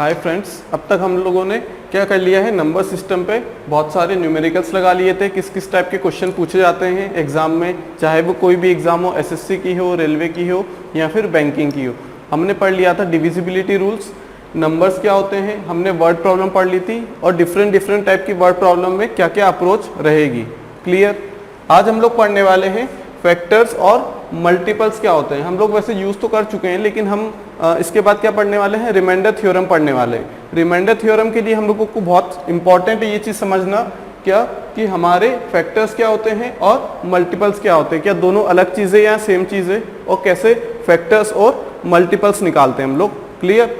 Hi friends, अब तक हम लोगों ने क्या कर लिया है, नंबर सिस्टम पे बहुत सारे न्यूमेरिकल्स लगा लिए थे। किस किस टाइप के क्वेश्चन पूछे जाते हैं एग्जाम में, चाहे वो कोई भी एग्जाम हो, एसएससी की हो, रेलवे की हो या फिर बैंकिंग की हो। हमने पढ़ लिया था डिविजिबिलिटी रूल्स, नंबर्स क्या होते हैं, हमने वर्ड प्रॉब्लम पढ़ ली थी और डिफरेंट टाइप की वर्ड प्रॉब्लम में क्या क्या अप्रोच रहेगी। क्लियर। आज हम लोग पढ़ने वाले हैं फैक्टर्स और मल्टीपल्स क्या होते हैं। हम लोग वैसे यूज़ तो कर चुके हैं, लेकिन हम इसके बाद क्या पढ़ने वाले हैं, रिमाइंडर थ्योरम पढ़ने वाले हैं। रिमाइंडर थ्योरम के लिए हम लोगों को बहुत इंपॉर्टेंट है ये चीज़ समझना क्या कि हमारे फैक्टर्स क्या होते हैं और मल्टीपल्स क्या होते हैं, क्या दोनों अलग चीज़ें या सेम चीज़ें, और कैसे फैक्टर्स और मल्टीपल्स निकालते हैं हम लोग। क्लियर।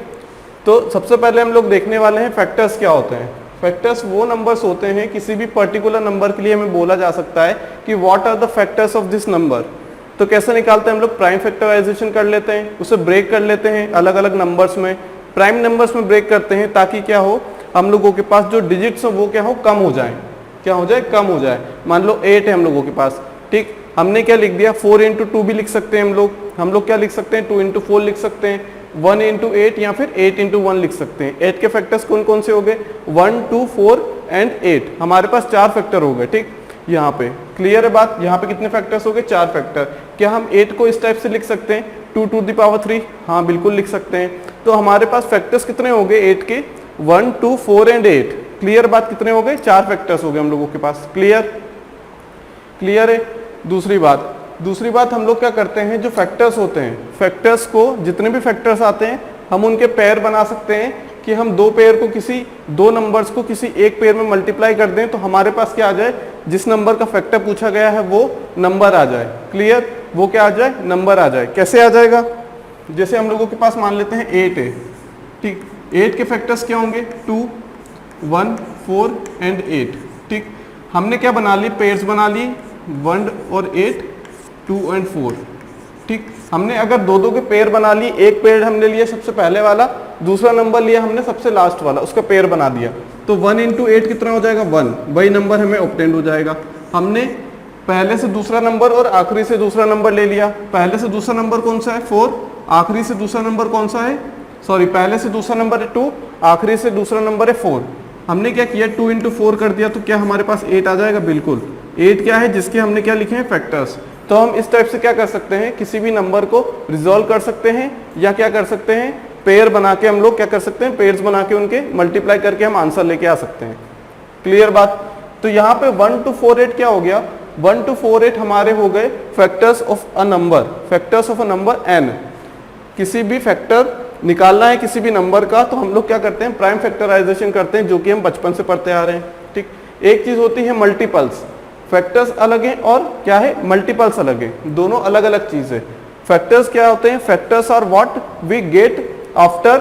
तो सबसे पहले हम लोग देखने वाले हैं फैक्टर्स क्या होते हैं। फैक्टर्स वो नंबर्स होते हैं, किसी भी पर्टिकुलर नंबर के लिए हमें बोला जा सकता है कि what are the factors of this number. तो कैसे निकालते हैं हम लोग, प्राइम फैक्टराइजेशन कर लेते हैं, उसे ब्रेक कर लेते हैं अलग अलग नंबर्स में, प्राइम नंबर्स में ब्रेक करते हैं ताकि क्या हो, हम लोगों के पास जो डिजिट्स हो वो क्या हो, कम हो जाए। क्या हो जाए, कम हो जाए। मान लो 8 है हम लोगों के पास, ठीक, हमने क्या लिख दिया, 4 इंटू 2 भी लिख सकते हैं हम लोग क्या लिख सकते हैं, 2 इंटू 4 लिख सकते हैं, 1 इंटू 8 या फिर 8 इंटू 1 लिख सकते हैं। 8 के फैक्टर्स कौन कौन से हो गए, 1, 2, 4 एंड 8। हमारे पास 4 फैक्टर हो गए, ठीक। यहाँ पे क्लियर है बात, यहाँ पे कितने फैक्टर्स हो गए, 4 फैक्टर। क्या हम 8 को इस टाइप से लिख सकते हैं, 2 टू द पावर 3, हाँ बिल्कुल लिख सकते हैं। तो हमारे पास फैक्टर्स कितने हो गए 8 के, 1, 2, 4 एंड 8। क्लियर बात, कितने हो गए, 4 फैक्टर्स हो गए हम लोगों के पास। क्लियर है। दूसरी बात हम लोग क्या करते हैं, जो फैक्टर्स होते हैं, फैक्टर्स को, जितने भी फैक्टर्स आते हैं हम उनके पेयर बना सकते हैं कि हम दो नंबर्स को किसी एक पेयर में मल्टीप्लाई कर दें तो हमारे पास क्या आ जाए, जिस नंबर का फैक्टर पूछा गया है वो नंबर आ जाए। क्लियर, वो क्या आ जाए, नंबर आ जाए। कैसे आ जाएगा, जैसे हम लोगों के पास मान लेते हैं 8 है, ठीक। 8 के फैक्टर्स क्या होंगे, 2, 1, 4 एंड 8, ठीक। हमने क्या बना ली, पेयर्स बना ली, 1 और 8, 2 एंड 4, ठीक। हमने अगर दो के पेयर बना लिए, एक पेयर हमने लिया सबसे पहले वाला, दूसरा नंबर लिया हमने सबसे लास्ट वाला, उसका पेयर बना दिया, तो 1 इंटू 8 कितना हो जाएगा, 1। वही नंबर हमें ऑब्टेंड हो जाएगा। हमने पहले से दूसरा नंबर और आखिरी से दूसरा नंबर ले लिया। पहले से दूसरा नंबर कौन सा है, 4, आखिरी से दूसरा नंबर कौन सा है, सॉरी पहले से दूसरा नंबर है 2, आखिरी से दूसरा नंबर है 4। हमने क्या किया, 2 इंटू 4 कर दिया, तो क्या हमारे पास 8 आ जाएगा, बिल्कुल। 8 क्या है, जिसके हमने क्या लिखे हैं, फैक्टर्स। तो हम इस टाइप से क्या कर सकते हैं, किसी भी नंबर को रिजॉल्व कर सकते हैं, या क्या कर सकते हैं, पेयर बना के हम लोग क्या कर सकते हैं, पेयर्स बना के उनके मल्टीप्लाई करके हम आंसर लेके आ सकते हैं। क्लियर बात। तो यहाँ पे 1 to 4, 8 क्या हो गया, 1 to 4, 8 हमारे हो गए factors of a number, factors of a number n। किसी भी फैक्टर निकालना है किसी भी नंबर का, तो हम लोग क्या करते हैं, प्राइम फैक्टराइजेशन करते हैं, जो कि हम बचपन से पढ़ते आ रहे हैं, ठीक। एक चीज होती है मल्टीपल्स, फैक्टर्स अलग हैं और क्या है, मल्टीपल्स अलग हैं, दोनों अलग अलग चीज है। फैक्टर्स क्या होते हैं, factors are what we get after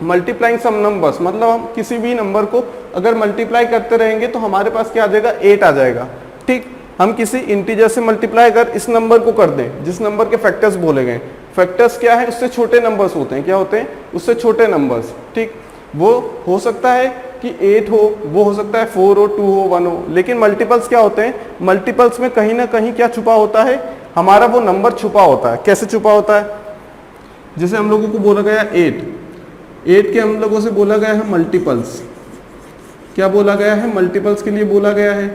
multiplying some numbers. मतलब हम किसी भी नंबर को अगर मल्टीप्लाई करते रहेंगे तो हमारे पास क्या आ जाएगा, 8 आ जाएगा, ठीक। हम किसी इंटीजर से मल्टीप्लाई अगर इस नंबर को कर दें, जिस नंबर के फैक्टर्स बोले गए, फैक्टर्स क्या है, उससे छोटे नंबर्स होते हैं, क्या होते हैं, उससे छोटे नंबर्स, ठीक। वो हो सकता है कि 8 हो, वो हो सकता है 4 हो, 2 हो, 1 हो, लेकिन मल्टीपल्स क्या होते हैं, मल्टीपल्स में कहीं ना कहीं क्या छुपा होता है, हमारा वो नंबर छुपा होता है। कैसे छुपा होता है, जैसे हम लोगों को बोला गया 8 के हम लोगों से बोला गया है मल्टीपल्स। क्या बोला गया है, मल्टीपल्स के लिए बोला गया है,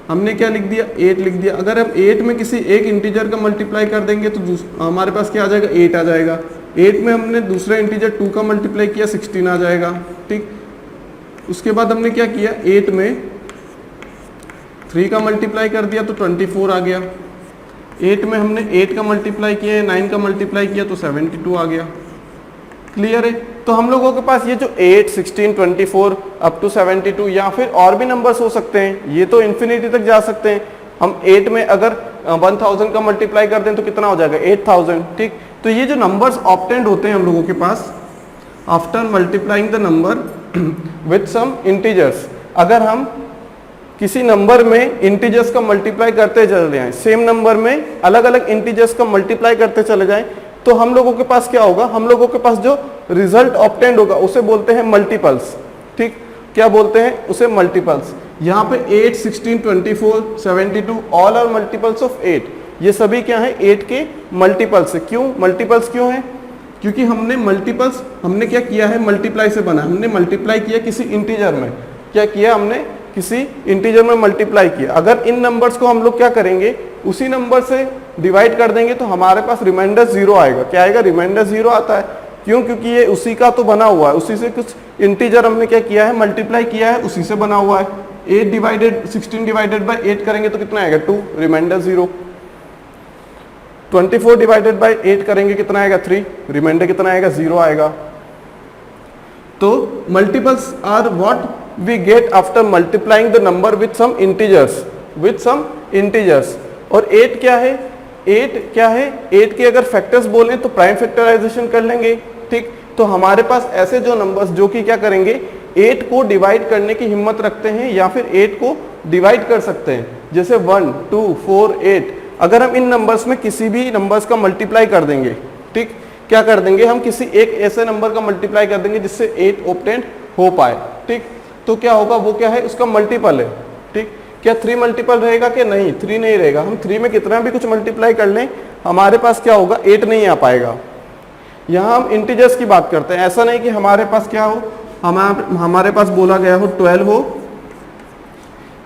हमने क्या लिख दिया, 8 लिख दिया। अगर हम 8 में किसी एक इंटीजर का मल्टीप्लाई कर देंगे तो हमारे पास क्या आ जाएगा, 8 आ जाएगा। 8 में हमने दूसरा इंटीजर 2 का मल्टीप्लाई किया, 16 आ जाएगा, ठीक। उसके बाद हमने क्या किया, 8 में 3 का मल्टीप्लाई कर दिया तो 24 आ गया। 8 में हमने 8 का मल्टीप्लाई किया, 9 का मल्टीप्लाई किया तो 72 आ गया। क्लियर है। तो हम लोगों के पास ये जो 8, 16, 24 अप टू 72 या फिर और भी नंबर्स हो सकते हैं, ये तो इन्फिनिटी तक जा सकते हैं। हम 8 में अगर 1000 का मल्टीप्लाई कर दें तो कितना हो जाएगा, 8000, ठीक। तो ये जो नंबर्स ऑब्टेंड होते हैं हम लोगों के पास after multiplying the number with some integers, अगर हम किसी नंबर में इंटीजर्स का मल्टीप्लाई करते चले जाएं, सेम नंबर में अलग अलग इंटीजर्स का मल्टीप्लाई करते चले जाएं, तो हम लोगों के पास क्या होगा, हम लोगों के पास जो रिजल्ट ऑब्टेंड होगा उसे बोलते हैं मल्टीपल्स, ठीक। क्या बोलते हैं उसे, मल्टीपल्स। यहाँ पे 8, 16, 24, 72 ऑल आर मल्टीपल्स ऑफ 8। ये सभी क्या है, 8 के मल्टीपल्स है। क्यों मल्टीपल्स क्यों है, क्योंकि हमने मल्टीपल्स, हमने क्या किया है, मल्टीप्लाई से बना, हमने मल्टीप्लाई किया किसी इंटीजर में, क्या किया हमने, किसी इंटीजर में मल्टीप्लाई किया। अगर इन नंबर्स को हम लोग क्या करेंगे, उसी नंबर से डिवाइड कर देंगे तो हमारे पास रिमाइंडर 0 आएगा। क्या आएगा, रिमाइंडर 0 आता है। क्यों, क्योंकि ये उसी का तो बना हुआ है, उसी से कुछ इंटीजर हमने क्या किया है, मल्टीप्लाई किया है, उसी से बना हुआ है। 16 डिवाइडेड बाय 8 करेंगे तो कितना आएगा, 2, रिमाइंडर 0। 24 डिवाइडेड बाय 8 करेंगे कितना आएगा, 3, रिमाइंडर कितना आएगा, 0 आएगा। तो multiples are what we get after multiplying the number with some integers. और 8 क्या है, 8 क्या है, 8 के अगर फैक्टर्स बोलें तो प्राइम फैक्टराइजेशन कर लेंगे, ठीक। तो हमारे पास ऐसे जो नंबर्स जो कि क्या करेंगे, 8 को डिवाइड करने की हिम्मत रखते हैं या फिर 8 को डिवाइड कर सकते हैं, जैसे 1, 2, 4, 8। अगर हम इन नंबर्स में किसी भी नंबर्स का मल्टीप्लाई कर देंगे, ठीक, क्या कर देंगे हम, किसी एक ऐसे नंबर का मल्टीप्लाई कर देंगे जिससे 8 ऑब्टेन हो पाए, ठीक। तो क्या होगा, वो क्या है, उसका मल्टीपल है, ठीक। क्या 3 मल्टीपल रहेगा क्या, नहीं, 3 नहीं रहेगा। हम 3 में कितना भी कुछ मल्टीप्लाई कर लें, हमारे पास क्या होगा, 8 नहीं आ पाएगा। यहाँ हम इंटीजर्स की बात करते हैं, ऐसा नहीं कि हमारे पास क्या हो, हमारे पास बोला गया हो 12 हो,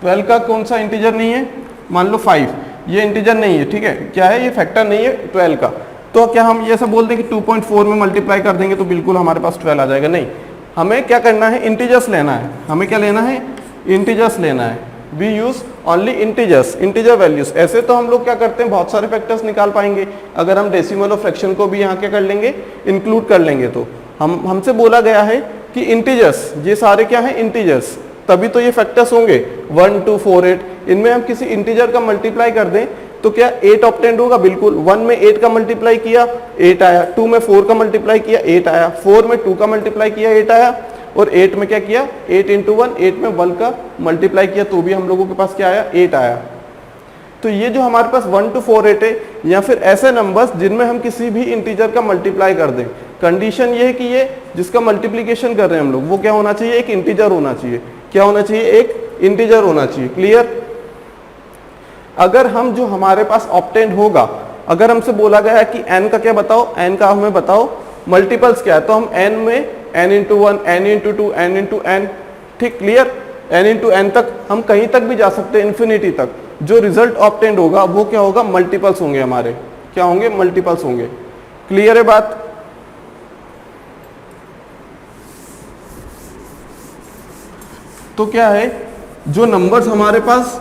12 का कौन सा इंटीजर नहीं है, मान लो 5, ये इंटीजर नहीं है, ठीक है, क्या है, ये फैक्टर नहीं है 12 का। तो क्या हम ये सब बोल दें कि 2.4 में मल्टीप्लाई कर देंगे तो बिल्कुल हमारे पास 12 आ जाएगा, नहीं। हमें क्या करना है, इंटीजर्स लेना है, हमें क्या लेना है, इंटीजर्स लेना है। We use only integers, integer values. ऐसे तो हम लोग क्या करते हैं, बहुत सारे फैक्टर्स निकाल पाएंगे अगर हम डेसिमल और फ्रैक्शन को भी यहाँ क्या कर लेंगे, इंक्लूड कर लेंगे। तो हमसे बोला गया है कि इंटीजर्स, ये सारे क्या है, इंटीजर्स, तभी तो ये फैक्टर्स होंगे 1, 2, 4, 8। इनमें हम किसी इंटीजर का मल्टीप्लाई कर दें तो क्या 8 ऑब्टेंड होगा, बिल्कुल। 1 में 8 का मल्टीप्लाई किया, 8 आया। 2 में 4 का मल्टीप्लाई किया, 8 आया। 4 में 2 का मल्टीप्लाई किया, 8 आया। और 8 में क्या किया, 8 इंटू 1, 8 में 1 का मल्टीप्लाई किया तो भी हम लोगों के पास क्या आया, 8 आया। तो ये जो हमारे पास 1 to 4, 8 है, या फिर ऐसे नंबर्स जिनमें हम किसी भी इंटीजर का मल्टीप्लाई कर दें। कंडीशन ये है कि ये जिसका मल्टीप्लीकेशन कर रहे हैं हम लोग, वो क्या होना चाहिए, एक इंटीजर होना चाहिए। क्या होना चाहिए, एक इंटीजर होना चाहिए। क्लियर। अगर हम जो हमारे पास ऑब्टेंड होगा, अगर हमसे बोला गया है कि n का क्या बताओ, n का हमें बताओ मल्टीपल्स क्या है, तो हम n में n into 1, n into 2, n into n, ठीक, क्लियर। n इंटू n तक हम कहीं तक भी जा सकते हैं, इन्फिनिटी तक। जो रिजल्ट ऑब्टेंड होगा वो क्या होगा, मल्टीपल्स होंगे हमारे, क्या होंगे, मल्टीपल्स होंगे। क्लियर है बात। तो क्या है, जो नंबर्स हमारे पास,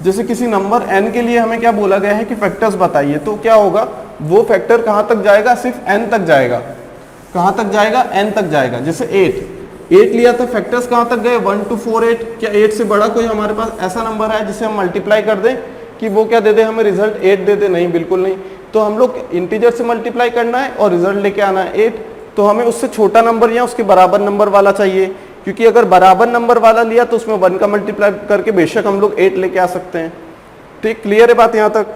जैसे किसी नंबर n के लिए हमें क्या बोला गया है कि फैक्टर्स बताइए, तो क्या होगा, वो फैक्टर कहां तक जाएगा, सिर्फ n तक जाएगा। कहां तक जाएगा, n तक जाएगा। जैसे 8 लिया था, फैक्टर्स कहां तक गए, 1 to 4, 8। क्या 8 से बड़ा कोई हमारे पास ऐसा नंबर है जिसे हम मल्टीप्लाई कर दें कि वो क्या दे दे, हमें रिजल्ट 8 दे दे, नहीं, बिल्कुल नहीं। तो हम लोग इंटीजर से मल्टीप्लाई करना है और रिजल्ट लेके आना है 8। तो हमें उससे छोटा नंबर या उसके बराबर नंबर वाला चाहिए, क्योंकि अगर बराबर नंबर वाला लिया तो उसमें 1 का मल्टीप्लाई करके बेशक हम लोग 8 लेके आ सकते हैं, ठीक। क्लियर है बात यहाँ तक।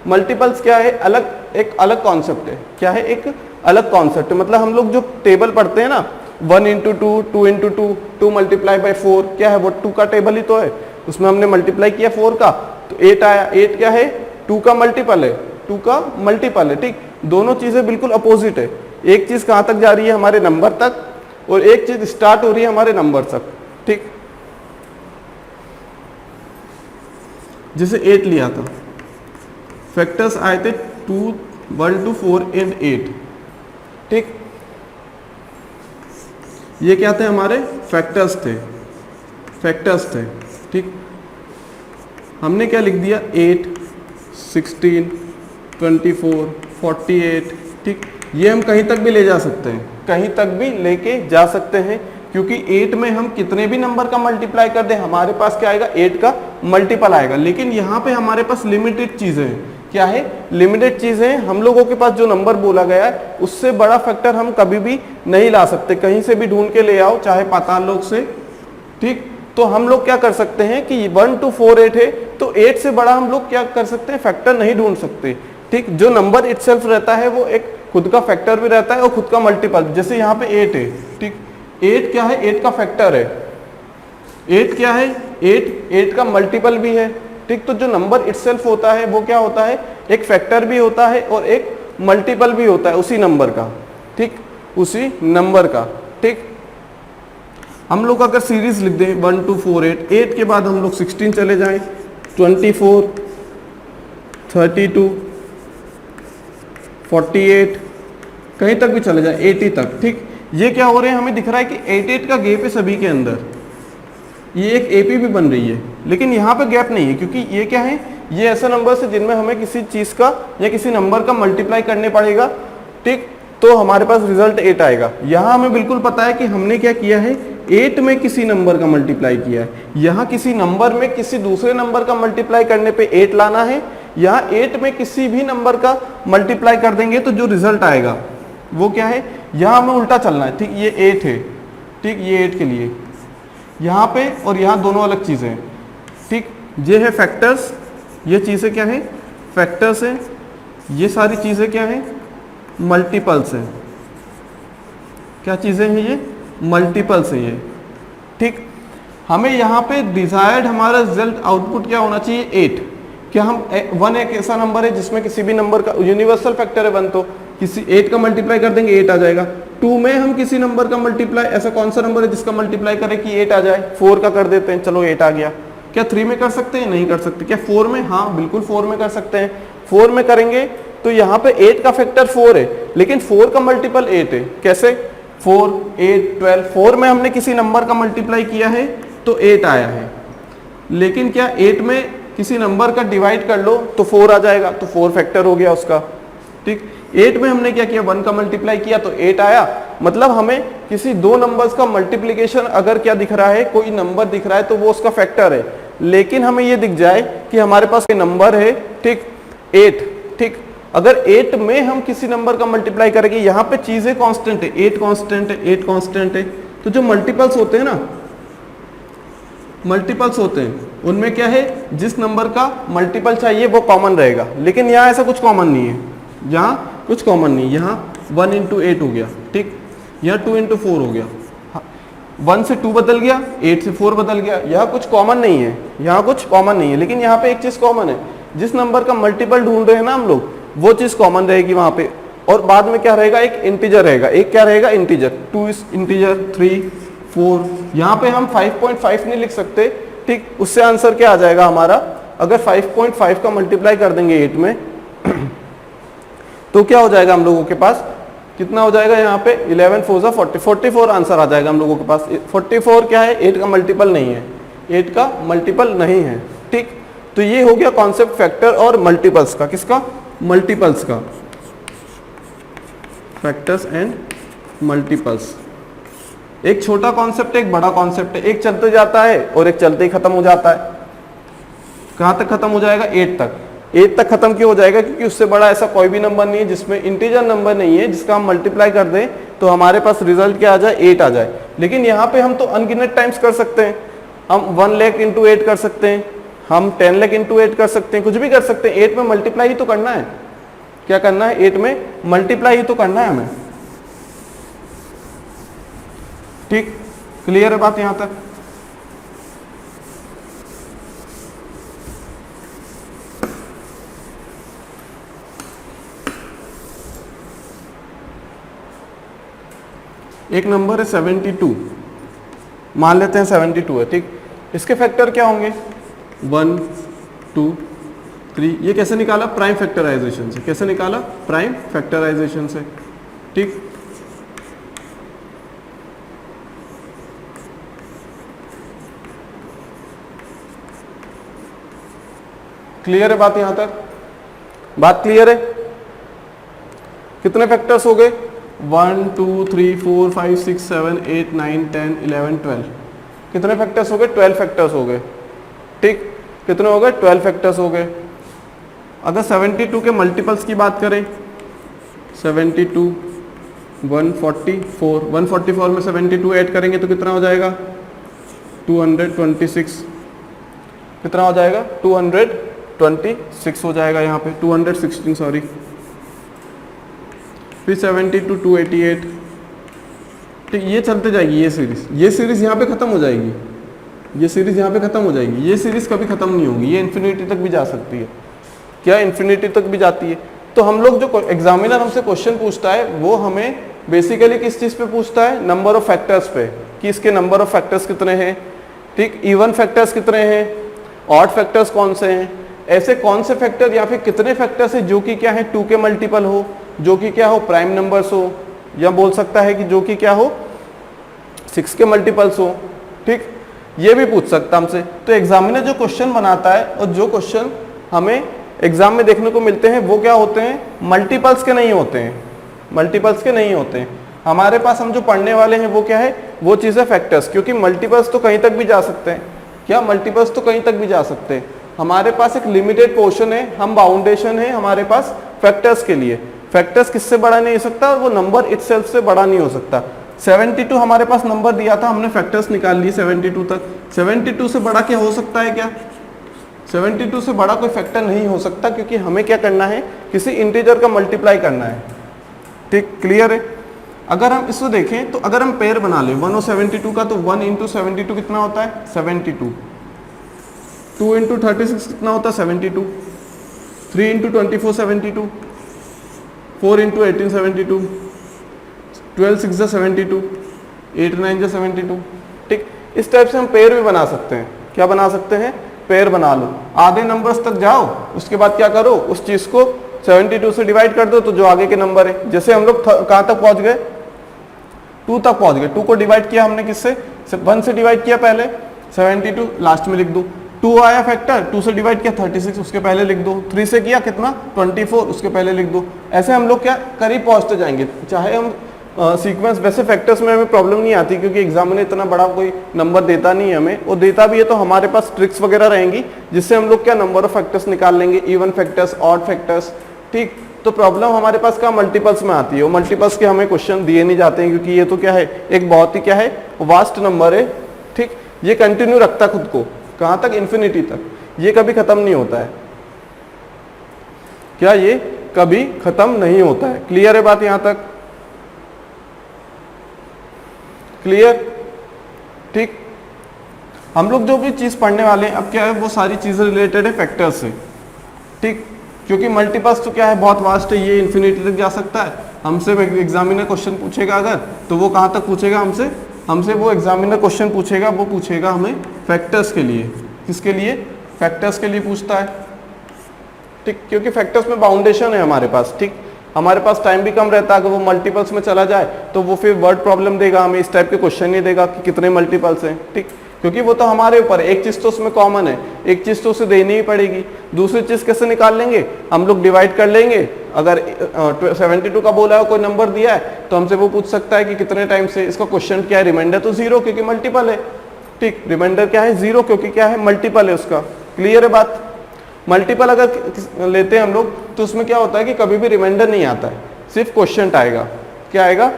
मल्टीपल्स क्या है, एक अलग कॉन्सेप्ट है। क्या है, एक अलग कॉन्सेप्ट है। मतलब हम लोग जो टेबल पढ़ते हैं ना, 1 इंटू 2, 2 इंटू 2, 2 मल्टीप्लाई बाई 4, क्या है, वो 2 का टेबल ही तो है। उसमें हमने मल्टीप्लाई किया 4 का तो 8 आया। 8 क्या है, 2 का मल्टीपल है, 2 का मल्टीपल है, ठीक। दोनों चीजें बिल्कुल अपोजिट है। एक चीज कहां तक जा रही है, हमारे नंबर तक, और एक चीज स्टार्ट हो रही है हमारे नंबर तक, ठीक। जैसे 8 लिया था, फैक्टर्स आए थे 2, 1 to 4 and 8, ठीक। ये क्या थे, हमारे फैक्टर्स थे, ठीक। हमने क्या लिख दिया, 8, 16, 24, 48, ठीक। ये हम कहीं तक भी ले जा सकते हैं, कहीं तक भी लेके जा सकते हैं, क्योंकि 8 में हम कितने भी नंबर का मल्टीप्लाई कर दें हमारे पास क्या आएगा, 8 का मल्टीपल आएगा। लेकिन यहाँ पे हमारे पास लिमिटेड चीजें हैं। क्या है, लिमिटेड चीजें। हम लोगों के पास जो नंबर बोला गया है उससे बड़ा फैक्टर हम कभी भी नहीं ला सकते, कहीं से भी ढूंढ के ले आओ, चाहे पाताल लोक से, ठीक। तो हम लोग क्या कर सकते हैं कि 1 to 4, 8 है, तो 8 से बड़ा हम लोग क्या कर सकते हैं, फैक्टर नहीं ढूंढ सकते, ठीक। जो नंबर इटसेल्फ रहता है वो एक खुद का फैक्टर भी रहता है और खुद का मल्टीपल। जैसे यहाँ पे 8 है, ठीक। 8 क्या है, 8 का फैक्टर है। 8 क्या है, 8 का मल्टीपल भी है, ठीक। तो जो नंबर इटसेल्फ होता है वो क्या होता है, एक फैक्टर भी होता है और एक मल्टीपल भी होता है उसी नंबर का, ठीक, उसी नंबर का, ठीक। हम लोग अगर सीरीज लिख दें 1 2 4 8, 8 के बाद हम लोग 16 चले जाएं, 24, 32, 48, कहीं तक भी चले जाए 80 तक, ठीक। ये क्या हो रहे हैं, हमें दिख रहा है कि 8 का गैप है सभी के अंदर, ये एक एपी भी बन रही है, लेकिन यहाँ पे गैप नहीं है क्योंकि ये क्या है, ये ऐसे नंबर है जिनमें हमें किसी चीज का या किसी नंबर का मल्टीप्लाई करने पड़ेगा, ठीक, तो हमारे पास रिजल्ट 8 आएगा। यहाँ हमें बिल्कुल पता है कि हमने क्या किया है, 8 में किसी नंबर का मल्टीप्लाई किया है, यहाँ किसी नंबर में किसी दूसरे नंबर का मल्टीप्लाई करने पे 8 लाना है, यहाँ 8 में किसी भी नंबर का मल्टीप्लाई कर देंगे तो जो रिजल्ट आएगा वो क्या है, यहाँ हमें उल्टा चलना है, ठीक, ये 8 है, ठीक, ये 8 के लिए यहाँ पे और यहाँ दोनों अलग चीज़ें हैं, ठीक। ये है फैक्टर्स, ये चीज़ें क्या है, फैक्टर्स है, ये सारी चीज़ें क्या है, मल्टीपल्स हैं। क्या चीज़ें हैं ये, मल्टीपल्स हैं ये, ठीक। हमें यहाँ पे डिजायर्ड हमारा रिजल्ट आउटपुट क्या होना चाहिए, 8। क्या हम 1 एक ऐसा नंबर है जिसमें किसी भी नंबर का यूनिवर्सल फैक्टर है 1, तो किसी 8 का मल्टीप्लाई कर देंगे 8 आ जाएगा। 2 में हम किसी नंबर का मल्टीप्लाई, ऐसा कौन सा नंबर है जिसका मल्टीप्लाई करें कि 8 आ जाए, 4 का कर देते हैं, चलो 8 आ गया। क्या 3 में कर सकते हैं, नहीं कर सकते। क्या 4 में, हाँ बिल्कुल 4 में कर सकते हैं। 4 में करेंगे तो यहाँ पे 8 का फैक्टर 4 है, लेकिन 4 का मल्टीपल 8 है, कैसे, 4, 8, 12, 4 में हमने किसी नंबर का मल्टीप्लाई किया है तो 8 आया है, लेकिन क्या 8 में किसी नंबर का डिवाइड कर लो तो 4 आ जाएगा, तो 4 फैक्टर हो गया उसका, ठीक। 8 में हमने क्या किया, 1 का मल्टीप्लाई किया तो 8 आया, मतलब हमें किसी दो नंबर्स का मल्टीप्लिकेशन अगर क्या दिख रहा है, कोई नंबर दिख रहा है तो वो उसका फैक्टर है, लेकिन हमें ये दिख जाए कि हमारे पास कोई नंबर है, ठीक, 8, ठीक। अगर 8 में हम किसी नंबर का मल्टीप्लाई करेंगे, यहाँ पे चीजें कांस्टेंट है, 8 कांस्टेंट है, 8 कांस्टेंट है, तो जो मल्टीपल्स होते हैं ना, मल्टीपल्स होते हैं उनमें क्या है, जिस नंबर का मल्टीपल चाहिए वो कॉमन रहेगा, लेकिन यहाँ ऐसा कुछ कॉमन नहीं है, यहाँ कुछ कॉमन नहीं, यहाँ 1 × 8 हो गया, ठीक, यहाँ 2 × 4 हो गया, 1 से 2 बदल गया, 8 से 4 बदल गया, यहाँ कुछ कॉमन नहीं है, यहाँ कुछ कॉमन नहीं है, लेकिन यहाँ पे एक चीज कॉमन है, जिस नंबर का मल्टीपल ढूंढ रहे हैं ना हम लोग, वो चीज कॉमन रहेगी वहां पे। और बाद में क्या रहेगा, एक इंटीजर रहेगा, एक क्या रहेगा, इंटीजर, 2 इंटीजर, 3, 4, यहाँ पे हम 5.5 नहीं लिख सकते, ठीक, उससे आंसर क्या आ जाएगा हमारा, अगर 5.5 का मल्टीप्लाई कर देंगे 8 में तो क्या हो जाएगा हम लोगों के पास, कितना हो जाएगा यहाँ पे, 11 4 40, 44 आंसर आ जाएगा हम लोगों के पास। 44 क्या है, 8 का मल्टीपल नहीं है, 8 का मल्टीपल नहीं है, ठीक। तो ये हो गया कॉन्सेप्ट फैक्टर और मल्टीपल्स का, किसका, मल्टीपल्स का, फैक्टर्स एंड मल्टीपल्स। एक छोटा कॉन्सेप्ट है, एक बड़ा कॉन्सेप्ट है, एक चलते जाता है और एक चलते ही खत्म हो जाता है। कहाँ तक खत्म हो जाएगा, 8 तक। 8 तक खत्म क्यों हो जाएगा, क्योंकि उससे बड़ा ऐसा कोई भी नंबर नहीं है जिसमें इंटीजर नंबर नहीं है जिसका हम मल्टीप्लाई कर दें तो हमारे पास रिजल्ट क्या आ जाए, 8 आ जाए। लेकिन यहाँ पे हम तो अनगिनत टाइम्स कर सकते हैं, हम 1 लाख × 8 कर सकते हैं, हम 10 लाख × 8 कर सकते हैं, कुछ भी कर सकते हैं। 8 में मल्टीप्लाई ही तो करना है, क्या करना है, 8 में मल्टीप्लाई ही तो करना है हमें, ठीक। क्लियर है बात यहां तक। एक नंबर है 72, मान लेते हैं 72 है, ठीक। इसके फैक्टर क्या होंगे, 1 2 3। ये कैसे निकाला, प्राइम फैक्टराइजेशन से। कैसे निकाला, प्राइम फैक्टराइजेशन से, ठीक। क्लियर है बात यहां तक, बात क्लियर है। कितने फैक्टर्स हो गए, 1 2 3 4 5 6 7 8 9 10 11 12। कितने फैक्टर्स हो गए, 12 फैक्टर्स हो गए, ठीक। कितने हो गए, 12 फैक्टर्स हो गए। अगर 72 के मल्टीपल्स की बात करें, 72 144, 144 में 72 ऐड करेंगे तो कितना हो जाएगा, 226। कितना हो जाएगा, 226 हो जाएगा यहाँ पे, 216 सॉरी। फिर 72 288, ठीक। ये चलते जाएगी ये सीरीज यहाँ पे खत्म हो जाएगी, ये सीरीज यहाँ पे खत्म हो जाएगी। ये सीरीज कभी खत्म नहीं होगी, ये इन्फिनिटी तक भी जा सकती है। क्या इन्फिनिटी तक भी जाती है, तो हम लोग जो एग्जामिनर हमसे क्वेश्चन पूछता है वो हमें बेसिकली किस चीज़ पे पूछता है, नंबर ऑफ फैक्टर्स पे, कि इसके नंबर ऑफ फैक्टर्स कितने हैं, ठीक, इवन फैक्टर्स कितने हैं, ऑड फैक्टर्स कौन से हैं, ऐसे कौन से फैक्टर या फिर कितने फैक्टर्स है जो कि क्या है 2 के मल्टीपल हो, जो कि क्या हो प्राइम नंबर्स हो, या बोल सकता है कि जो कि क्या हो 6 के मल्टीपल्स हो, ठीक, ये भी पूछ सकता हमसे। तो एग्जामिनर जो क्वेश्चन बनाता है और जो क्वेश्चन हमें एग्जाम में देखने को मिलते हैं वो क्या होते हैं, मल्टीपल्स के नहीं होते हैं, मल्टीपल्स के नहीं होते हैं। हमारे पास हम जो पढ़ने वाले हैं वो क्या है, वो चीज़ है फैक्टर्स, क्योंकि मल्टीपल्स तो कहीं तक भी जा सकते हैं, क्या मल्टीपल्स तो कहीं तक भी जा सकते हैं। हमारे पास एक लिमिटेड पोर्शन है, हम बाउंडेशन है हमारे पास फैक्टर्स के लिए। फैक्टर्स किससे बड़ा नहीं हो सकता, वो नंबर इटसेल्फ से बड़ा नहीं हो सकता। 72 हमारे पास नंबर दिया था, हमने फैक्टर्स निकाल लिए 72 तक। 72 से बड़ा क्या हो सकता है क्या, 72 से बड़ा कोई फैक्टर नहीं हो सकता, क्योंकि हमें क्या करना है, किसी इंटीजर का मल्टीप्लाई करना है, ठीक, क्लियर है। अगर हम इसको देखें तो अगर हम पेयर बना लें 1 और 72 का, तो 1 इंटू 72 कितना होता है 72, 2 इंटू 36 कितना होता है 72, 3 इंटू 24 72, 4 इंटू 18 72, 12 6 जा 72, 8 9 जा 72, ठीक। इस टाइप से हम पेयर भी बना सकते हैं, क्या बना सकते हैं, पेयर बना लो। आधे नंबर्स तक जाओ, उसके बाद क्या करो, उस चीज़ को 72 से डिवाइड कर दो, तो जो आगे के नंबर है, जैसे हम लोग कहाँ तक पहुँच गए, 2 तक पहुँच गए। 2 को डिवाइड किया हमने किससे, 1 से डिवाइड किया पहले, 72 लास्ट में लिख दो। 2 आया फैक्टर, 2 से डिवाइड किया 36 उसके पहले लिख दो। 3 से किया कितना 24 उसके पहले लिख दो। ऐसे हम लोग क्या करीब पहुँचते जाएंगे, चाहे हम सीक्वेंस, वैसे फैक्टर्स में हमें प्रॉब्लम नहीं आती, क्योंकि एग्जाम में इतना बड़ा कोई नंबर देता नहीं है हमें, और देता भी है तो हमारे पास ट्रिक्स वगैरह रहेंगी जिससे हम लोग क्या नंबर ऑफ फैक्टर्स निकाल लेंगे, इवन फैक्टर्स, ऑड फैक्टर्स, ठीक। तो प्रॉब्लम हमारे पास क्या मल्टीपल्स में आती है, और मल्टीपल्स के हमें क्वेश्चन दिए नहीं जाते हैं, क्योंकि ये तो क्या है एक बहुत ही क्या है वास्ट नंबर है, ठीक। ये कंटिन्यू रखता खुद को कहाँ तक, इन्फिनिटी तक, ये कभी खत्म नहीं होता है, क्या ये कभी खत्म नहीं होता है। क्लियर है बात यहाँ तक, क्लियर, ठीक। हम लोग जो भी चीज़ पढ़ने वाले हैं अब क्या है, वो सारी चीज़ें रिलेटेड है फैक्टर्स से, ठीक, क्योंकि मल्टीपल्स तो क्या है बहुत वास्ट है, ये इन्फिनिटी तक जा सकता है। हमसे एग्जामिनर क्वेश्चन पूछेगा अगर, तो वो कहाँ तक पूछेगा हमसे वो एग्जामिनर क्वेश्चन पूछेगा, वो पूछेगा हमें फैक्टर्स के लिए, किसके लिए, फैक्टर्स के लिए पूछता है, ठीक, क्योंकि फैक्टर्स में बाउंडेशन है हमारे पास, ठीक। हमारे पास टाइम भी कम रहता है, अगर वो मल्टीपल्स में चला जाए तो वो फिर वर्ड प्रॉब्लम देगा हमें, इस टाइप के क्वेश्चन नहीं देगा कि कितने मल्टीपल्स हैं, ठीक, क्योंकि वो तो हमारे ऊपर है। एक चीज़ तो उसमें कॉमन है, एक चीज़ तो उसे देनी ही पड़ेगी। दूसरी चीज़ कैसे निकाल लेंगे, हम लोग डिवाइड कर लेंगे। अगर 72 का बोला है, कोई नंबर दिया है, तो हमसे वो पूछ सकता है कि कितने टाइम से, इसका क्वेश्चन क्या है, रिमाइंडर तो 0 क्योंकि मल्टीपल है, ठीक, रिमाइंडर क्या है 0 क्योंकि क्या है मल्टीपल है उसका। क्लियर है बात। मल्टीपल अगर लेते हैं हम लोग तो उसमें क्या होता है कि कभी भी रिमाइंडर नहीं आता है, सिर्फ क्वेश्चन आएगा। क्या आएगा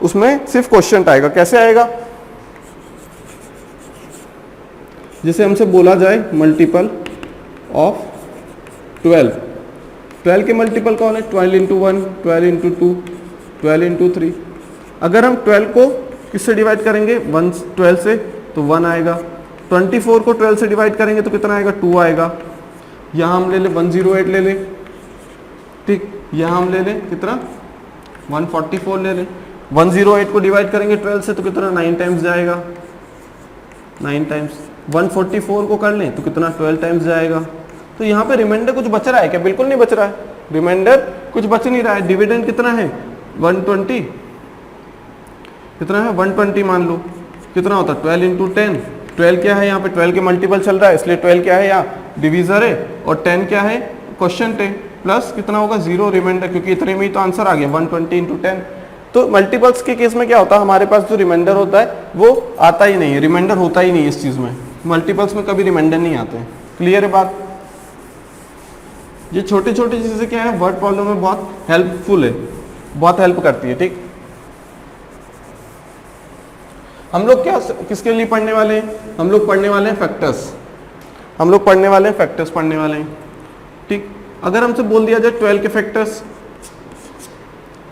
उसमें, सिर्फ क्वेश्चन आएगा। कैसे आएगा, जैसे हमसे बोला जाए मल्टीपल ऑफ 12 के मल्टीपल कौन है, 12 इंटू 1, 12 इंटू 2, 12 इंटू 3। अगर हम 12 को किससे डिवाइड करेंगे, 12 से, तो 1 आएगा। 24 को 12 से डिवाइड करेंगे तो कितना आएगा, 2 आएगा। यहाँ हम ले ले 108 ले ले, ठीक, यहाँ हम ले ले कितना 144 ले ले। 108 को डिवाइड करेंगे 12 से तो कितना 9 टाइम्स जाएगा, 9 टाइम्स। 144 को कर लें तो कितना 12 टाइम्स जाएगा। तो यहाँ पे रिमाइंडर कुछ बच रहा है क्या, बिल्कुल नहीं बच रहा है, रिमाइंडर कुछ बच नहीं रहा है। डिविडेंड कितना है 120, कितना है 120 मान लो, कितना होता है 12 इंटू 10। 12 क्या है यहाँ पे, 12 के मल्टीपल चल रहा है इसलिए 12 क्या है यहाँ डिवीजर है, और 10 क्या है क्वेश्चन 10, प्लस कितना होगा 0 रिमाइंडर, क्योंकि इतने में ही तो आंसर आ गया 120 इंटू 10। तो मल्टीपल्स के केस में क्या होता है, हमारे पास जो रिमाइंडर होता है वो आता ही नहीं है, रिमाइंडर होता ही नहीं है इस चीज़ में। मल्टीपल्स में कभी रिमाइंडर नहीं आते हैं। क्लियर है बात। ये छोटी छोटी चीज़ें क्या है वर्ड प्रॉब्लम में बहुत हेल्पफुल है, बहुत हेल्प करती है, ठीक। हम लोग क्या किसके लिए पढ़ने वाले हैं, हम लोग पढ़ने वाले हैं फैक्टर्स, हम लोग पढ़ने वाले हैं फैक्टर्स पढ़ने वाले हैं, ठीक। अगर हमसे बोल दिया जाए 12 के फैक्टर्स,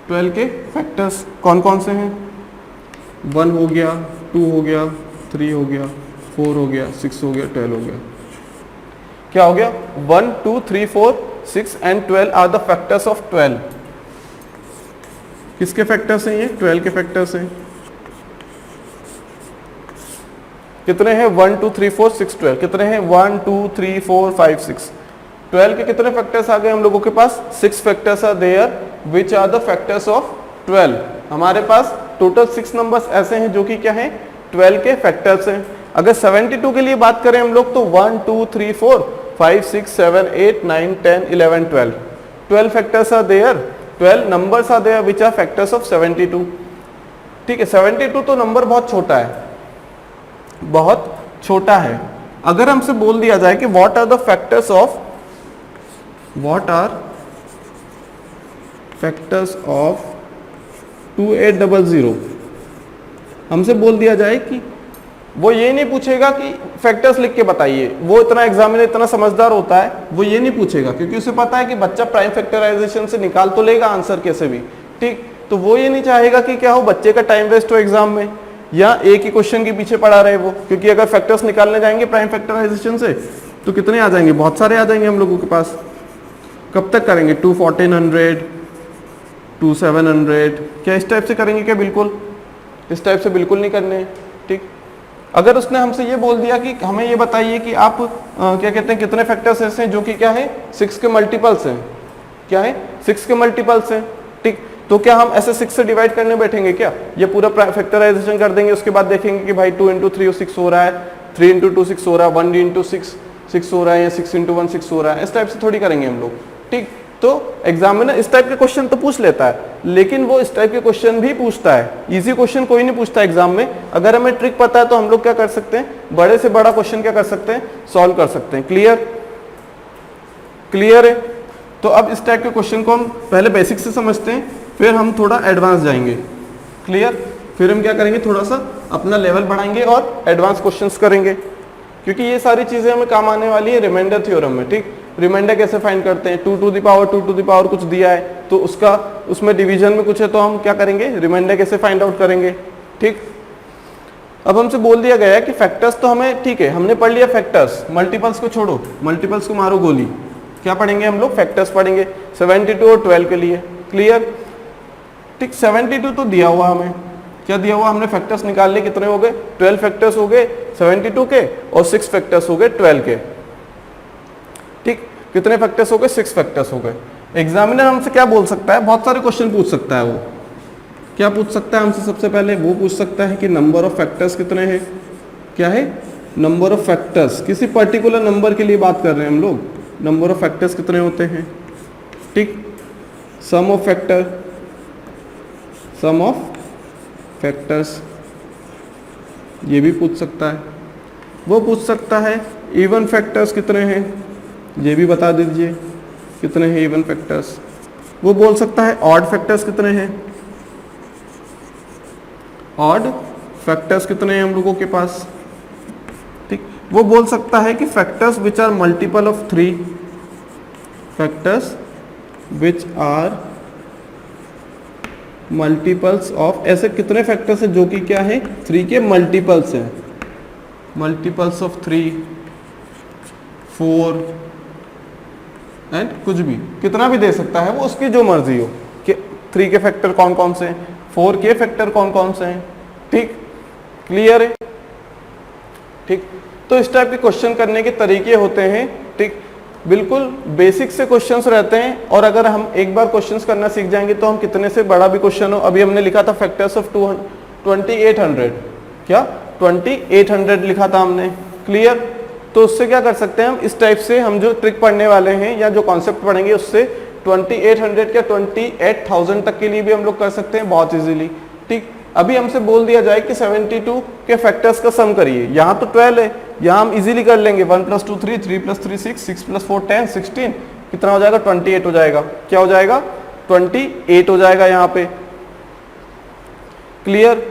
12 के फैक्टर्स कौन कौन से हैं, 1 हो गया, 2 हो गया, 3 हो गया, 4 हो गया, 6 हो गया, 12 हो गया। क्या हो गया 1 2 3 4 6 and 12 are the factors of 12। किसके फैक्टर्स हैं ये? 12 के फैक्टर्स हैं। कितने हैं? 1 2 3 4 6 12। कितने हैं? 1 2 3 4 5 6। 12 के कितने फैक्टर्स आ गए हम लोगों के पास? 6 factors are there which are the factors of 12। हमारे पास टोटल 6 नंबर्स ऐसे हैं जो कि क्या है? 12 के फैक्टर्स हैं। अगर 72 के लिए बात करें हम लोग तो 1 2 3 4 5 6 7 8 9 10 11 12। 12 factors are there, 12 numbers are there which are factors of 72। ठीक है, 72 तो नंबर बहुत छोटा है, बहुत छोटा है। अगर हमसे बोल दिया जाए कि what are the factors of 2800, हमसे बोल दिया जाए कि वो ये नहीं पूछेगा कि फैक्टर्स लिख के बताइए, वो इतना एग्जामिनर इतना समझदार होता है, वो ये नहीं पूछेगा क्योंकि उसे पता है कि बच्चा प्राइम फैक्टराइजेशन से निकाल तो लेगा आंसर कैसे भी। ठीक, तो वो ये नहीं चाहेगा कि क्या हो बच्चे का टाइम वेस्ट हो एग्जाम में या एक ही क्वेश्चन के पीछे पड़ा रहे वो, क्योंकि अगर फैक्टर्स निकालने जाएंगे प्राइम फैक्टराइजेशन से तो कितने आ जाएंगे? बहुत सारे आ जाएंगे हम लोगों के पास। कब तक करेंगे? 2 1400, 2 700, क्या इस टाइप से करेंगे क्या? बिल्कुल इस टाइप से बिल्कुल नहीं करने। ठीक, अगर उसने हमसे ये बोल दिया कि हमें ये बताइए कि आप क्या कहते हैं कितने फैक्टर्स ऐसे हैं जो कि क्या है 6 के मल्टीपल्स हैं, क्या है 6 के मल्टीपल्स हैं। ठीक, तो क्या हम ऐसे 6 से डिवाइड करने बैठेंगे क्या? ये पूरा फैक्टराइजेशन कर देंगे, उसके बाद देखेंगे कि भाई 2 इंटू 3 6 हो रहा है, 3 इंटू 2 6 हो रहा है, 1 इंटू 6 6 हो रहा है, या 6 इंटू 1 6 हो रहा है। इस टाइप से थोड़ी करेंगे हम लोग। ठीक, तो एग्जामिनर इस टाइप के क्वेश्चन तो पूछ लेता है, लेकिन वो इस टाइप के क्वेश्चन भी पूछता है। इजी क्वेश्चन कोई नहीं पूछता एग्जाम में। अगर हमें ट्रिक पता है तो हम लोग क्या कर सकते हैं? बड़े से बड़ा क्वेश्चन क्या कर सकते हैं? सॉल्व कर सकते हैं। क्लियर? क्लियर है? तो अब इस टाइप के क्वेश्चन को हम पहले बेसिक से समझते हैं, फिर हम थोड़ा एडवांस जाएंगे। क्लियर? फिर हम क्या करेंगे? थोड़ा सा अपना लेवल बढ़ाएंगे और एडवांस क्वेश्चंस करेंगे, क्योंकि ये सारी चीजें हमें काम आने वाली है रिमाइंडर थ्योरम में। ठीक, रिमाइंडर कैसे फाइंड करते हैं? 2 टू द पावर कुछ दिया है तो उसका उसमें डिवीजन में कुछ है तो हम क्या करेंगे? रिमाइंडर कैसे फाइंड आउट करेंगे। ठीक, अब हमसे बोल दिया गया है कि फैक्टर्स तो हमें ठीक है, हमने पढ़ लिया फैक्टर्स, मल्टीपल्स को छोड़ो, मल्टीपल्स को मारो गोली। क्या पढ़ेंगे हम लोग? फैक्टर्स पढ़ेंगे 72 और 12 के लिए। क्लियर? ठीक, 72 तो दिया हुआ हमें, क्या दिया हुआ? हमने फैक्टर्स निकाल लिए, कितने हो गए? 12 फैक्टर्स हो गए 72 के और 6 फैक्टर्स हो गए 12 के। ठीक, कितने फैक्टर्स हो गए? 6 फैक्टर्स हो गए। एग्जामिनर हमसे क्या बोल सकता है? बहुत सारे क्वेश्चन पूछ सकता है। वो क्या पूछ सकता है हमसे? सबसे पहले वो पूछ सकता है कि नंबर ऑफ फैक्टर्स कितने हैं। क्या है? नंबर ऑफ फैक्टर्स, किसी पर्टिकुलर नंबर के लिए बात कर रहे हैं हम लोग। नंबर ऑफ फैक्टर्स कितने होते हैं। ठीक, sum of factor, sum of factors ये भी पूछ सकता है। वो पूछ सकता है इवन फैक्टर्स कितने हैं, ये भी बता दीजिए कितने हैं इवन फैक्टर्स। वो बोल सकता है ऑड फैक्टर्स कितने हैं, ऑड फैक्टर्स कितने हैं हम लोगों के पास। ठीक, वो बोल सकता है कि factors which are multiple of 3, factors which are multiples of, ऐसे कितने फैक्टर्स हैं जो कि क्या है 3 के मल्टीपल्स हैं, मल्टीपल्स ऑफ 3 4 एंड कुछ भी, कितना भी दे सकता है वो, उसकी जो मर्जी हो कि 3 के फैक्टर कौन कौन से हैं, 4 के फैक्टर कौन कौन से हैं। ठीक, क्लियर है? ठीक, तो इस टाइप के क्वेश्चन करने के तरीके होते हैं। ठीक, बिल्कुल बेसिक से क्वेश्चंस रहते हैं, और अगर हम एक बार क्वेश्चंस करना सीख जाएंगे तो हम कितने से बड़ा भी क्वेश्चन हो, अभी हमने लिखा था फैक्टर्स ऑफ 2800, क्या 2800 लिखा था हमने। क्लियर? तो उससे क्या कर सकते हैं हम, इस टाइप से हम जो ट्रिक पढ़ने वाले हैं या जो कॉन्सेप्ट पढ़ेंगे उससे 2800 या 28,000 तक के लिए भी हम लोग कर सकते हैं बहुत इजीली। ठीक, अभी हमसे बोल दिया जाए कि 72 के फैक्टर्स का सम करिए, यहाँ तो 12 है, यहाँ हम इजीली कर लेंगे। 1 + 2 3, 3 + 3 6, 6 + 4 10, 16, कितना हो जाएगा 28 हो जाएगा। क्या हो जाएगा 28 हो जाएगा यहाँ पे। क्लियर?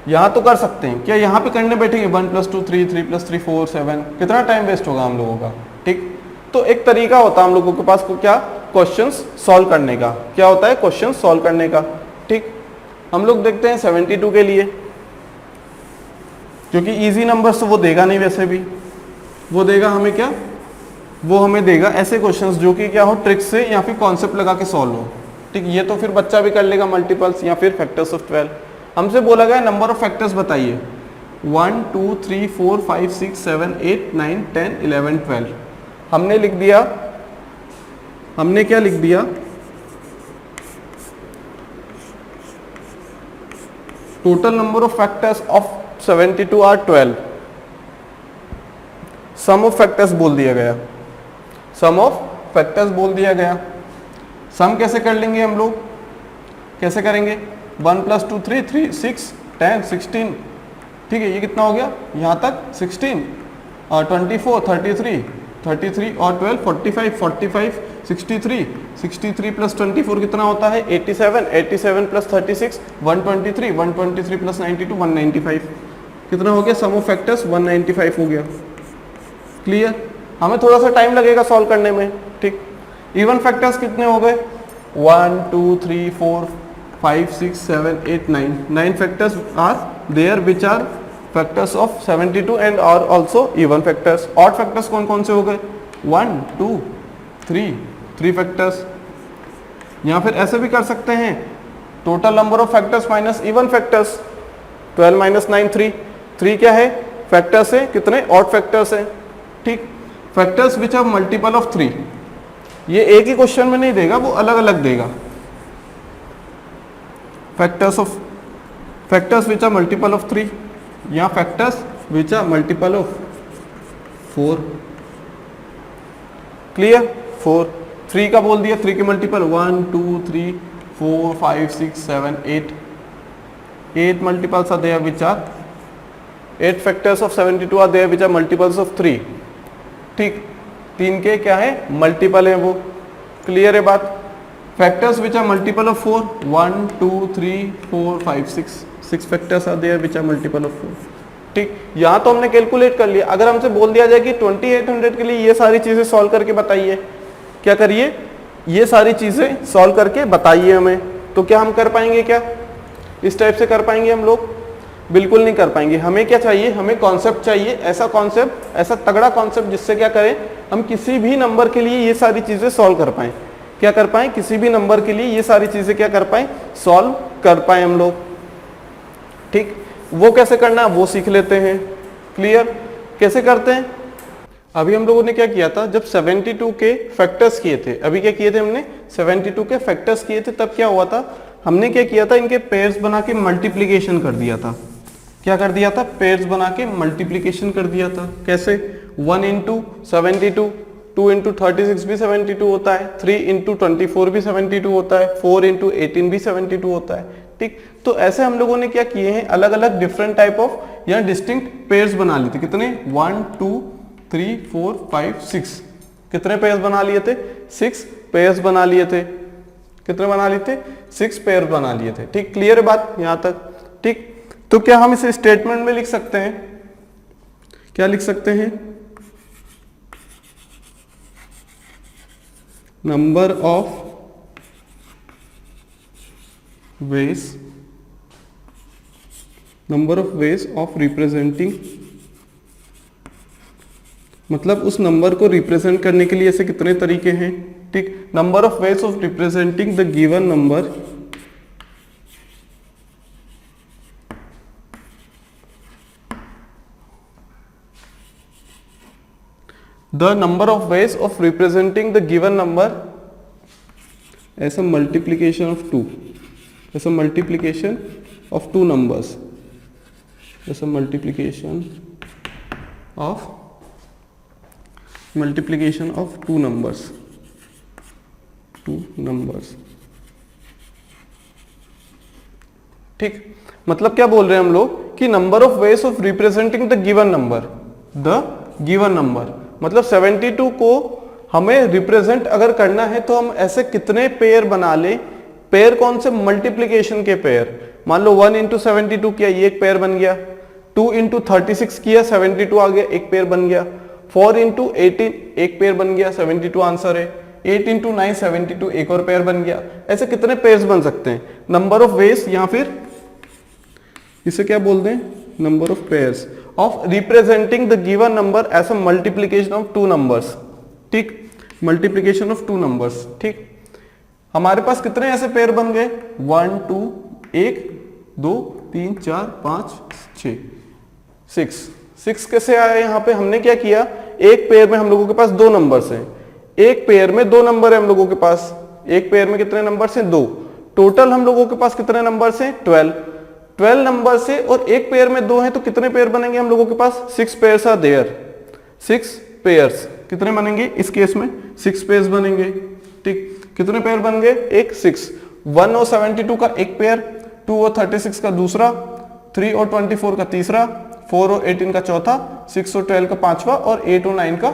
यहाँ तो कर सकते हैं, क्या यहाँ पे करने बैठेंगे 1 + 2 3, 3 + 3 4 7, कितना टाइम वेस्ट होगा हम लोगों का। ठीक, तो एक तरीका होता है हम लोगों के पास को क्या, क्वेश्चंस सॉल्व करने का। क्या होता है? क्वेश्चंस सॉल्व करने का। ठीक, हम लोग देखते हैं 72 के लिए, क्योंकि इजी नंबर्स तो वो देगा नहीं, वैसे भी वो देगा हमें क्या वो हमें देगा ऐसे क्वेश्चंस जो कि क्या हो, ट्रिक से या फिर कॉन्सेप्ट लगा के सॉल्व हो। ठीक, ये तो फिर बच्चा भी कर लेगा, मल्टीपल्स या फिर फैक्टर्स ऑफ 12। हमसे बोला गया नंबर ऑफ फैक्टर्स बताइए, 1 2 3 4 5 6 7 8 9 10 11 12। हमने लिख दिया, हमने क्या लिख दिया, total number of factors of 72 are 12। Sum of factors बोल दिया गया, सम ऑफ फैक्टर्स बोल दिया गया। सम कैसे कर लेंगे हम लोग, कैसे करेंगे, 1 + 2 3 3 6 10 16। ठीक है, ये कितना हो गया यहाँ तक 16 और 24 33 33 और 12 45 45 63 63 + 24 कितना होता है 87 87 + 36 123 123 + 92 195। कितना हो गया, सम ऑफ फैक्टर्स 195 हो गया। क्लियर, हमें थोड़ा सा टाइम लगेगा सॉल्व करने में। ठीक, इवन फैक्टर्स कितने हो गए, 1 2 3 4 5 6 7 8 9 9 factors are there which are factors of 72 and are also even factors. Odd factors कौन कौन से हो गए, 1 2 3 फैक्टर्स। या फिर ऐसे भी कर सकते हैं, total number of factors minus even factors, 12 - 9 3 3 क्या है, फैक्टर्स है कितने, ऑड फैक्टर्स है। ठीक, factors which are multiple of 3, ये एक ही क्वेश्चन में नहीं देगा, वो अलग अलग देगा। Factors which are multiple of 3 या factors which are multiple of 4। Clear, 4 3 का बोल दिया, 3 के multiple 1 2 3 4 5 6 7 8 multiples are there which are 8 factors of 72 are there which are multiples of 3। ठीक, 3 के क्या है, मल्टीपल है वो। क्लियर है बात। Factors which are multiple of 4, 1 2 3 4 5 6 factors are there which are multiple of 4। ठीक, यहाँ तो हमने कैलकुलेट कर लिया। अगर हमसे बोल दिया जाए कि 2800 के लिए ये सारी चीजें सॉल्व करके बताइए, क्या करिए, ये सारी चीजें सॉल्व करके बताइए हमें, तो क्या हम कर पाएंगे, क्या इस टाइप से कर पाएंगे हम लोग, बिल्कुल नहीं कर पाएंगे। हमें क्या चाहिए, हमें कॉन्सेप्ट चाहिए, ऐसा कॉन्सेप्ट, ऐसा तगड़ा कॉन्सेप्ट जिससे क्या करें, हम किसी भी नंबर के लिए ये सारी चीजें सॉल्व कर पाएं। क्या कर पाएं, किसी भी नंबर के लिए ये सारी चीजें क्या कर पाएं, सॉल्व कर पाएं हम लोग। ठीक, वो कैसे करना है वो सीख लेते हैं। क्लियर, कैसे करते हैं, अभी हम लोगों ने क्या किया था, जब 72 के फैक्टर्स किए थे, अभी क्या किए थे हमने 72 के फैक्टर्स किए थे, तब क्या हुआ था, हमने क्या किया था, इनके पेयर्स बना के मल्टीप्लीकेशन कर दिया था। क्या कर दिया था, पेयर्स बना के मल्टीप्लीकेशन कर दिया था। कैसे, 1 × 72, 2 × 36 भी 72 होता है, 3 × 24 भी 72 होता है, 4 × 18 भी 72 होता है। ठीक, तो ऐसे हम लोगों ने क्या किए हैं, अलग अलग डिफरेंट टाइप ऑफ या डिस्टिंक्ट पेयर्स बना लिए थे। कितने, 1 2 3 4 5 6, कितने पेयर्स बना लिए थे, 6 पेयर्स बना लिए थे। कितने बना लिए थे, 6 पेयर्स बना लिए थे। ठीक, क्लियर है बात यहाँ तक। ठीक, तो क्या हम इसे स्टेटमेंट में लिख सकते हैं, क्या लिख सकते हैं, number of ways of representing, मतलब उस नंबर को रिप्रेजेंट करने के लिए ऐसे कितने तरीके हैं। ठीक, number of ways of representing the given number of representing the given number as a multiplication of 2, as a multiplication of 2 numbers, as a multiplication of 2 numbers, 2 numbers। ठीक, मतलब क्या बोल रहे हैं हम लोग कि number of ways of representing the given number, मतलब 72 को हमें रिप्रेजेंट अगर करना है तो हम ऐसे कितने पेयर बना ले। पेयर कौन से, मल्टीप्लीकेशन के पेयर। मान लो 1 × 72 किया, ये एक पेयर बन गया, 2 × 36 किया, 72 आ गया, एक पेयर बन गया, 4 × 18 एक पेयर बन गया, 72 आंसर है, 8 × 9 72 एक और पेयर बन गया। ऐसे कितने पेयर्स बन सकते हैं, नंबर ऑफ वेज, या फिर इसे क्या बोल दें, number of pairs of representing the given number as a multiplication of 2 numbers. ठीक, मल्टीप्लीकेशन ऑफ टू नंबर्स। ठीक, हमारे पास कितने ऐसे पेयर बन गए, 1 2 1 2 3 4 5 6 6 कैसे आया यहाँ पे, हमने क्या किया, एक पेयर में हम लोगों के पास दो नंबर्स हैं, एक पेयर में दो नंबर है हम लोगों के पास, एक पेयर में कितने नंबर्स हैं, दो, टोटल हम लोगों के पास कितने नंबर्स हैं, 12 नंबर से, और एक पेयर में दो हैं तो कितने पेयर बनेंगे हम लोगों के पास, 6 पेयर्स आर देयर, 6 पेयर्स कितने बनेंगे इस केस में, 6 पेयर्स बनेंगे। ठीक, कितने पेयर बन गए, एक 6, 1 और 72 का एक पेयर, 2 और 36 का दूसरा, 3 और 24 का तीसरा, 4 और 18 का चौथा, 6 और 12 का पांचवा, और 8 और 9 का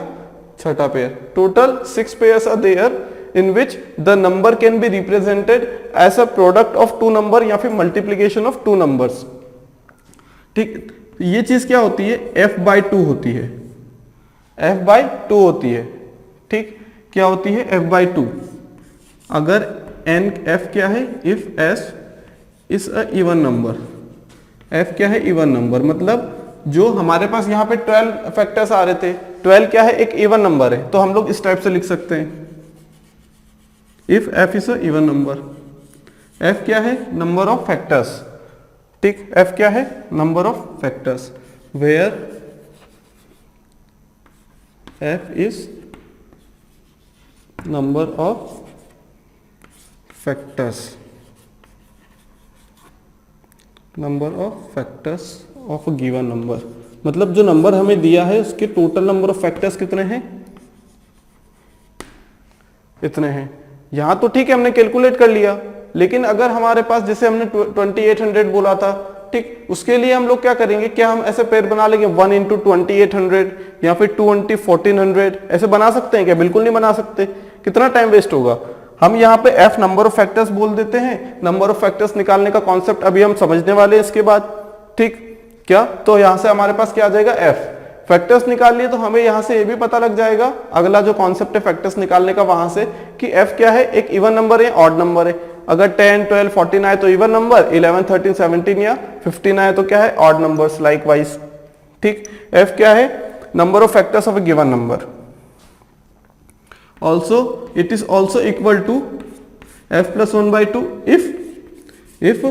छठा pair. Total 6 pairs are there in which the number can be represented as a product of two number या फिर multiplication of two numbers। ठीक, ये चीज क्या होती है, f/2 होती है, f/2 होती है। ठीक, क्या होती है, f/2। अगर n f क्या है, if s is a even number, f क्या है, even number, मतलब जो हमारे पास यहाँ पे 12 फैक्टर्स आ रहे थे, 12 क्या है, एक इवन नंबर है, तो हम लोग इस टाइप से लिख सकते हैं, if f is a even number, f क्या है, नंबर ऑफ फैक्टर्स। ठीक, f क्या है, number of factors, where f is number of factors, number of factors of a given number, मतलब जो नंबर हमें दिया है उसके टोटल नंबर ऑफ फैक्टर्स कितने हैं, इतने हैं। यहां तो ठीक है हमने कैलकुलेट कर लिया, लेकिन अगर हमारे पास जैसे हमने 2800 बोला था, ठीक, उसके लिए हम लोग क्या करेंगे, क्या हम ऐसे पेयर बना लेंगे 1 into 2800 या फिर 2 into 1400, ऐसे बना सकते हैं क्या, बिल्कुल नहीं बना सकते, कितना टाइम वेस्ट होगा। हम यहाँ पे f नंबर ऑफ फैक्टर्स बोल देते हैं, नंबर ऑफ फैक्टर्स निकालने का कॉन्सेप्ट अभी हम समझने वाले हैं इसके बाद। ठीक, क्या, तो यहां से हमारे पास क्या आ जाएगा, f फैक्टर्स निकाल लिए, तो हमें यहां से ये भी पता लग जाएगा, अगला जो कॉन्सेप्ट है फैक्टर्स निकालने का वहां से, कि f क्या है, एक इवन नंबर है, ऑड नंबर है। अगर 10 12 14 आए तो इवन नंबर, 11 13 17 या 15 आए तो क्या है, ऑड नंबर्स लाइक वाइज। ठीक, f क्या है, number of factors of a given number. Also it is also equal to f plus 1/2 if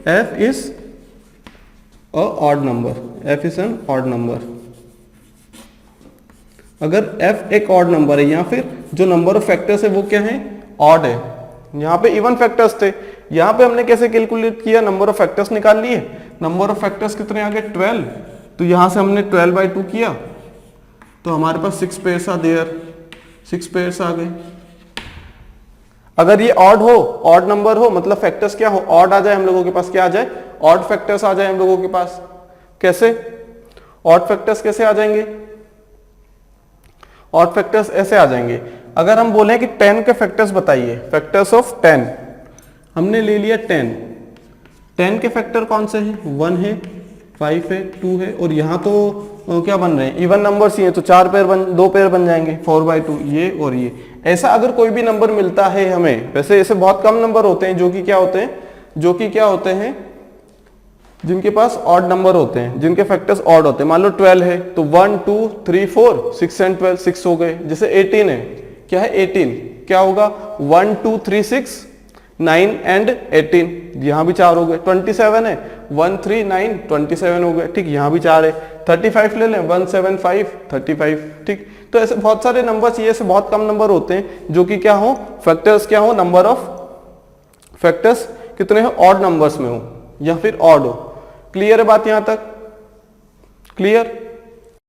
f is a odd number, f is an odd number। अगर f एक odd number है, या फिर जो number of factors है वो क्या है, ऑड है, यहाँ पे इवन फैक्टर्स थे, यहाँ पे हमने कैसे कैलकुलेट किया, नंबर ऑफ फैक्टर्स निकाल लिए, नंबर ऑफ फैक्टर्स कितने आ गए, 12, तो यहां से हमने 12/2 किया, तो हमारे पास 6 पेयर्स आ देयर, 6 पेयर्स आ गए। अगर ये ऑड हो, ऑड नंबर हो, मतलब फैक्टर्स क्या हो, ऑड आ जाए हम लोगों के पास, क्या आ जाए, ऑड फैक्टर्स आ जाए हम लोगों के पास। कैसे, ऑड फैक्टर्स कैसे आ जाएंगे, ऑड फैक्टर्स ऐसे आ जाएंगे, अगर हम बोले कि 10 के फैक्टर्स बताइए, फैक्टर्स ऑफ 10, हमने ले लिया 10 के फैक्टर कौन से हैं, 1 है, 5 है, 2 है, और यहाँ तो क्या बन रहे हैं, इवन नंबर्स ही हैं, तो 4 पेयर दो पेयर बन जाएंगे, 4/2 ये और ये। ऐसा अगर कोई भी नंबर मिलता है हमें, वैसे ऐसे बहुत कम नंबर होते हैं जो कि क्या होते हैं, जिनके पास ऑड नंबर होते हैं, जिनके फैक्टर्स ऑड होते हैं। मान लो 12 है तो 1 2 3 4 6 एंड 12 6 हो गए। जैसे 18 है, क्या है 18, क्या होगा 1 2 3 6 9 एंड 18, यहां भी 4 हो गए। 27 है 1 3 9 27 हो गए, ठीक, यहां भी 4 है। 35 ले लें 1 7 5 35, ठीक। तो ऐसे बहुत सारे नंबर्स, ये ऐसे बहुत कम नंबर होते हैं जो कि क्या हो, फैक्टर्स क्या हो, नंबर ऑफ फैक्टर्स कितने हो, ऑड नंबर्स में हो या फिर ऑड हो। क्लियर है बात यहां तक, क्लियर?